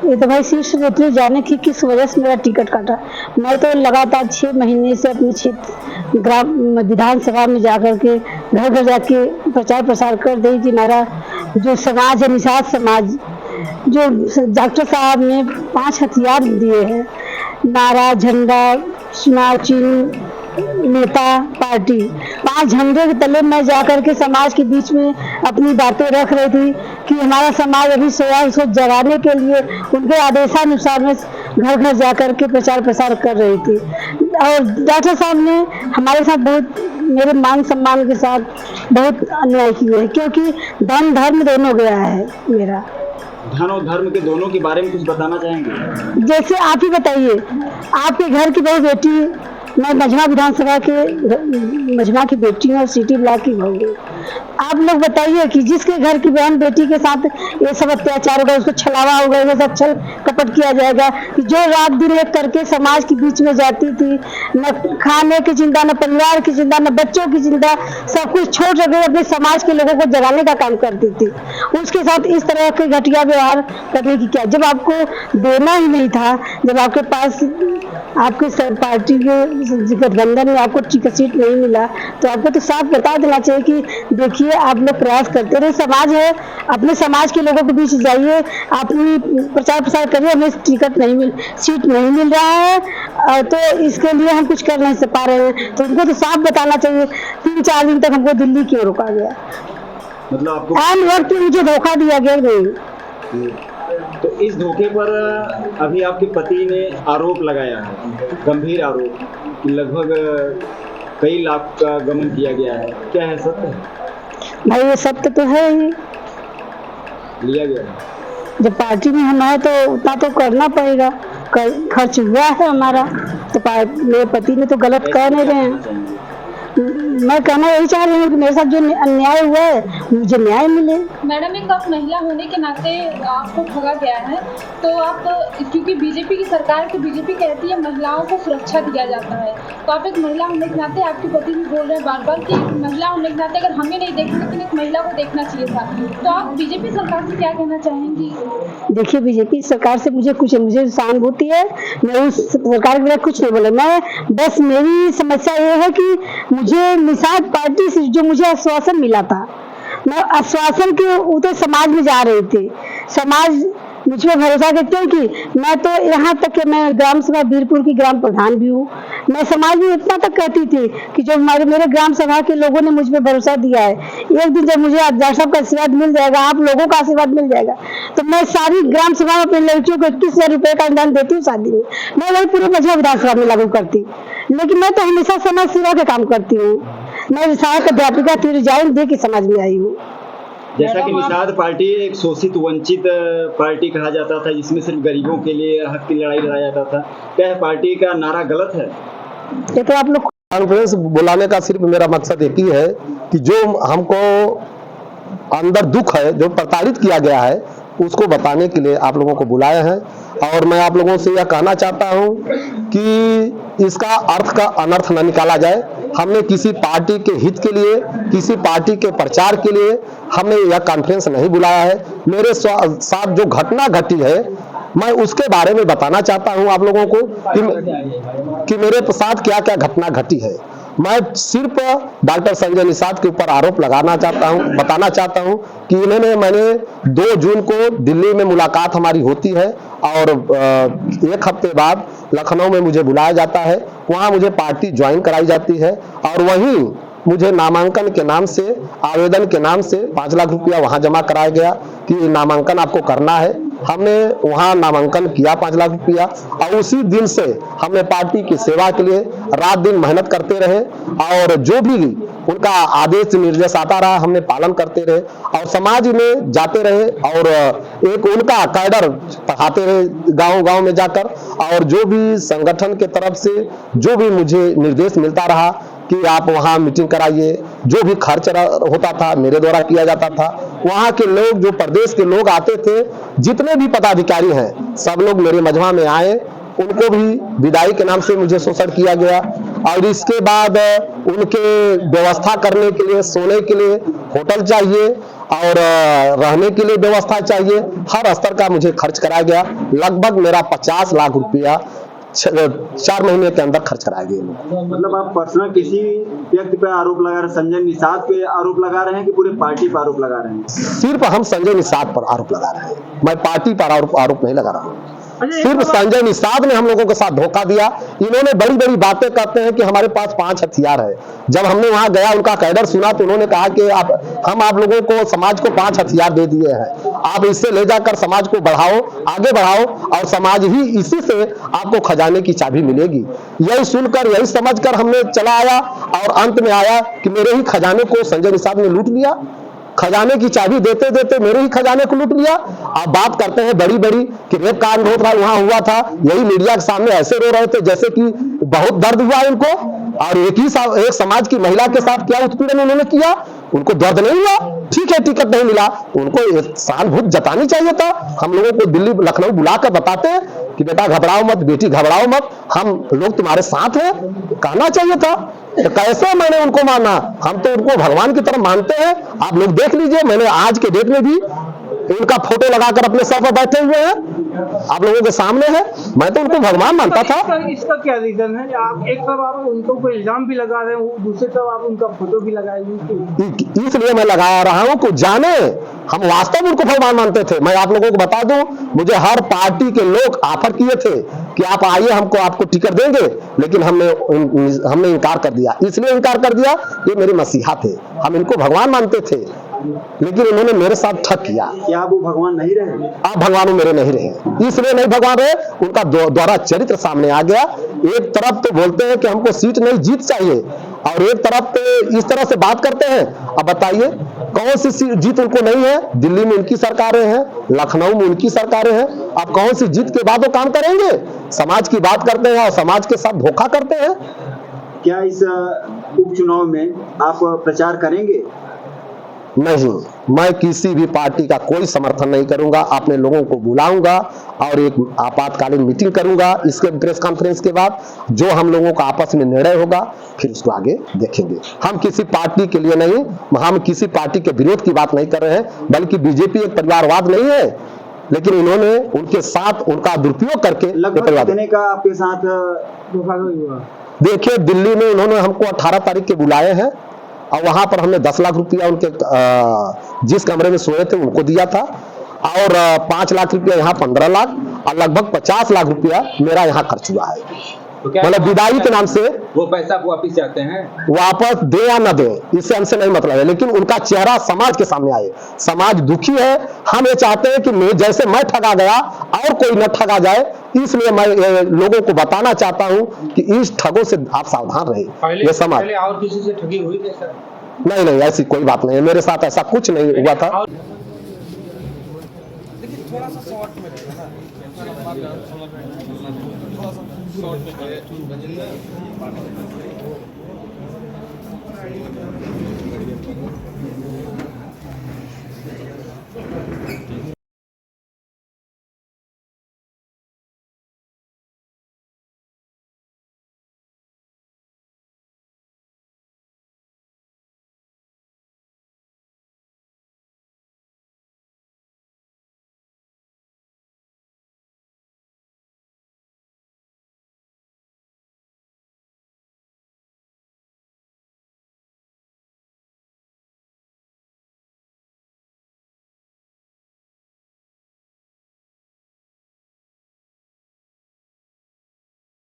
ये तो भाई शीर्ष नेत्री जाने की किस वजह से मेरा टिकट काटा। मैं तो लगातार 6 महीने से अपने क्षेत्र ग्राम विधानसभा में जाकर के घर घर जाके प्रचार प्रसार कर रही कि मेरा जो समाज है, निषाद समाज, जो डॉक्टर साहब ने 5 हथियार दिए हैं, नारा, झंडा, चुनाव चिन्ह, नेता, पार्टी, 5 झंडे के तले मैं जाकर के समाज के बीच में अपनी बातें रख रही थी कि हमारा समाज अभी सोया है, उसको जगाने के लिए उनके आदेशानुसार मैं घर घर जाकर के प्रचार प्रसार कर रही थी। और डॉक्टर साहब ने हमारे साथ बहुत, मेरे मान सम्मान के साथ बहुत अन्याय किए है, क्योंकि धन धर्म दोनों गया है मेरा। धन और धर्म के दोनों के बारे में कुछ बताना चाहेंगे? जैसे आप ही बताइए, आपके घर की बहू बेटी, मैं मझमा विधानसभा के मझमा की बेटी हूँ और सिटी ब्लॉक की बहू हूँ। आप लोग बताइए कि जिसके घर की बहन बेटी के साथ ये सब अत्याचार होगा, उसको छलावा होगा, ये सब छल कपट किया जाएगा, कि जो रात दिन एक करके समाज के बीच में जाती थी, न खाने की चिंता, न परिवार की चिंता, न बच्चों की चिंता, सब कुछ छोड़ रखे अपने समाज के लोगों को जगाने का काम करती थी, उसके साथ इस तरह के घटिया व्यवहार करने की क्या? जब आपको देना ही नहीं था, जब आपके पास आपके पार्टी के गठबंधन में आपको टिकट सीट नहीं मिला, तो आपको तो साफ बता देना चाहिए कि देखिए आप लोग प्रयास करते रहे, समाज है, अपने समाज के लोगों के बीच जाइए, अपनी प्रचार प्रसार करिए, हमें टिकट नहीं मिल, सीट नहीं मिल रहा है, तो इसके लिए हम कुछ कर नहीं पा रहे हैं, तो उनको तो साफ बताना चाहिए। 3-4 दिन तक हमको दिल्ली क्यों रोका गया? मतलब आपको आम वक्त में मुझे धोखा दिया गया नहीं। तो इस धोखे पर अभी आपके पति ने आरोप लगाया है, गंभीर आरोप, कि लगभग कई लाख का गमन किया गया है, क्या है सत्य? भाई ये सत्य तो है ही, लिया गया है। जब पार्टी में हम आए तो उतना तो करना पड़ेगा, खर्च हुआ है हमारा, तो मेरे पति ने तो गलत कह नहीं रहे हैं। मैं कहना यही चाह रही हूँ कि मेरे साथ जो अन्याय हुआ है मुझे न्याय मिले। मैडम, एक आप महिला होने के नाते आपको ठगा गया है, तो आप, क्योंकि बीजेपी की सरकार की, बीजेपी कहती है महिलाओं को सुरक्षा दिया जाता है, तो आप एक महिला होने के नाते, आपके पति भी बोल रहे हैं बार बार कि महिला होने के नाते अगर हमें नहीं देखना लेकिन एक महिला को देखना चाहिए था, तो आप बीजेपी सरकार से क्या कहना चाहेंगी? देखिए, बीजेपी सरकार से मुझे सहानुभूति है, मैं उस सरकार के लिए कुछ नहीं बोले, मैं बस मेरी समस्या ये है कि मुझे निषाद पार्टी से जो मुझे आश्वासन मिला था, मैं आश्वासन के ऊपर समाज में जा रही थी, समाज मुझ पर भरोसा करते हैं कि मैं तो यहाँ तक कि मैं ग्राम सभा बीरपुर की ग्राम प्रधान भी हूँ, मैं समाज में इतना तक कहती थी कि जो मेरे ग्राम सभा के लोगों ने मुझ पर भरोसा दिया है, एक दिन जब मुझे डॉक्टर साहब का आशीर्वाद मिल जाएगा, आप लोगों का आशीर्वाद मिल जाएगा, तो मैं सारी ग्राम सभा में अपनी लड़कियों को 21,000 रुपये का अनुदान देती हूँ शादी में, मैं वही पूरे मझमा विधानसभा में लागू करती। लेकिन मैं तो हमेशा समाज सेवा का काम करती हूँ, मैं सहायक अध्यापिका थी, रिजाइन दे के समाज में आई हूँ। जैसा कि निषाद पार्टी एक शोषित वंचित पार्टी कहा जाता था, जिसमें सिर्फ गरीबों के लिए हक की लड़ाई लड़ा जाता था, क्या पार्टी का नारा गलत है? ये तो आप लोग कॉन्फ्रेंस बुलाने का सिर्फ मेरा मकसद एक ही है कि जो हमको अंदर दुख है, जो प्रताड़ित किया गया है, उसको बताने के लिए आप लोगों को बुलाया है। और मैं आप लोगों से यह कहना चाहता हूं कि इसका अर्थ का अनर्थ न निकाला जाए। हमने किसी पार्टी के हित के लिए, किसी पार्टी के प्रचार के लिए हमने यह कॉन्फ्रेंस नहीं बुलाया है। मेरे साथ जो घटना घटी है, मैं उसके बारे में बताना चाहता हूं आप लोगों को कि मेरे साथ क्या क्या घटना घटी है। मैं सिर्फ डॉक्टर संजय निषाद के ऊपर आरोप लगाना चाहता हूं, बताना चाहता हूं कि मैंने 2 जून को दिल्ली में मुलाकात हमारी होती है और 1 हफ्ते बाद लखनऊ में मुझे बुलाया जाता है, वहां मुझे पार्टी ज्वाइन कराई जाती है और वहीं मुझे नामांकन के नाम से, आवेदन के नाम से 5 लाख रुपया वहां जमा कराया गया कि नामांकन आपको करना है। हमने वहां नामांकन किया 5 लाख रुपया और उसी दिन से हमने पार्टी की सेवा के लिए रात दिन मेहनत करते रहे और जो भी उनका आदेश निर्देश आता रहा हमने पालन करते रहे और समाज में जाते रहे और एक उनका कैडर पढ़ाते रहे गांव-गांव में जाकर। और जो भी संगठन के तरफ से जो भी मुझे निर्देश मिलता रहा कि आप वहां मीटिंग कराइए, जो भी खर्च होता था मेरे द्वारा किया जाता था। वहां के लोग, जो प्रदेश के लोग आते थे, जितने भी पदाधिकारी हैं, सब लोग मेरे मझमा में आए, उनको भी विदाई के नाम से मुझे शोषण किया गया और इसके बाद उनके व्यवस्था करने के लिए, सोने के लिए होटल चाहिए और रहने के लिए व्यवस्था चाहिए। हर स्तर का मुझे खर्च कराया गया। लगभग मेरा 50 लाख रुपया 4 महीने के अंदर खर्च कराया गया। मतलब आप पर्सनल किसी व्यक्ति पे आरोप लगा रहे हैं, संजय निषाद पे आरोप लगा रहे हैं कि पूरे पार्टी पर आरोप लगा रहे हैं? सिर्फ हम संजय निषाद पर आरोप लगा रहे हैं, मैं पार्टी पर आरोप नहीं लगा रहा हूँ। सिर्फ संजय निषाद ने हम लोगों के साथ धोखा दिया। इन्होंने बड़ी बड़ी बातें करते हैं कि हमारे पास 5 हथियार है। जब हमने वहां गया, उनका कैडर सुना, तो उन्होंने कहा कि हम आप लोगों को, समाज को 5 हथियार दे दिए हैं, आप इससे ले जाकर समाज को बढ़ाओ, आगे बढ़ाओ, और समाज ही इसी से आपको खजाने की चाबी मिलेगी। यही सुनकर, यही समझकर हमने चला आया, और अंत में आया कि मेरे ही खजाने को संजय निषाद ने लूट लिया। खजाने की चाबी देते देते मेरे ही खजाने को लूट लिया। आप बात करते हैं बड़ी बड़ी कि रेप कांड हो रहा, वहां हुआ था, यही मीडिया के सामने ऐसे रो रहे थे जैसे कि बहुत दर्द हुआ इनको। और एक समाज की महिला के साथ क्या उत्पीड़न उन्होंने किया, उनको दर्द नहीं हुआ? ठीक है, टिकट नहीं मिला, उनको सहानुभूति जतानी चाहिए था। हम लोगों को दिल्ली लखनऊ बुलाकर बताते हैं कि बेटा घबराओ मत, बेटी घबराओ मत, हम लोग तुम्हारे साथ हैं, कहना चाहिए था। तो कैसे मैंने उनको माना? हम तो उनको भगवान की तरह मानते हैं। आप लोग देख लीजिए, मैंने आज के डेट में भी उनका फोटो लगाकर अपने सर पर बैठे हुए हैं, आप लोगों के सामने है। मैं तो उनको भगवान मानता था। इसका क्या रीजन है? आप एक तरफ आप उनको कोई इल्जाम भी लगा रहे हो, दूसरी तरफ आप उनका फोटो भी लगाएंगे। इसलिए मैं लगा रहा हूं कि जाने हम वास्तव में उनको भगवान मानते थे। मैं आप लोगों को बता दूं, मुझे हर पार्टी के लोग ऑफर किए थे कि आप आइए, आपको टिकट देंगे, लेकिन हमने इनकार कर दिया। इसलिए इनकार कर दिया, ये मेरे मसीहा थे, हम इनको भगवान मानते थे, लेकिन उन्होंने मेरे साथ ठग किया। क्या वो भगवान नहीं रहे? आप भगवान मेरे नहीं रहे, इसलिए नहीं भगवान रहे, उनका दोहरा चरित्र सामने आ गया। एक तरफ तो बोलते हैं कि हमको सीट नहीं, जीत चाहिए, और एक तरफ तो इस तरह से बात करते हैं। अब बताइए कौन सी जीत उनको नहीं है? दिल्ली में उनकी सरकारें हैं, लखनऊ में उनकी सरकारें हैं। अब कौन सी जीत के बाद वो काम करेंगे? समाज की बात करते हैं और समाज के साथ धोखा करते हैं। क्या इस उपचुनाव में आप प्रचार करेंगे? नहीं, मैं किसी भी पार्टी का कोई समर्थन नहीं करूंगा। अपने लोगों को बुलाऊंगा और एक आपातकालीन मीटिंग करूंगा। इसके प्रेस कॉन्फ्रेंस के बाद जो हम लोगों का आपस में निर्णय होगा, फिर उसको आगे देखेंगे। हम किसी पार्टी के लिए नहीं, हम किसी पार्टी के विरोध की बात नहीं कर रहे हैं, बल्कि बीजेपी एक परिवारवाद नहीं है, लेकिन इन्होंने उनके साथ उनका दुरुपयोग करके लगभग कितने का आपके साथ हुआ? देखिए, दिल्ली में उन्होंने हमको 18 तारीख के बुलाए हैं, और वहां पर हमने 10 लाख रुपया उनके जिस कमरे में सोए थे उनको दिया था, और 5 लाख रुपया यहाँ 15 लाख, और लगभग 50 लाख रुपया मेरा यहाँ खर्च हुआ है। तो क्या मतलब विदाई के नाम से वो पैसा आप वापिस चाहते हैं? वापस दे या न दे, इससे हमसे नहीं मतलब है, लेकिन उनका चेहरा समाज के सामने आए। समाज दुखी है। हम ये चाहते हैं कि जैसे मैं ठगा गया और कोई न ठगा जाए, इसलिए मैं लोगों को बताना चाहता हूं कि इस ठगों से आप सावधान रहे। ये समाज पहले और किसी से ठगी हुई थी सर? नहीं, ऐसी कोई बात नहीं है, मेरे साथ ऐसा कुछ नहीं हुआ था। थोड़ा सा शॉर्ट में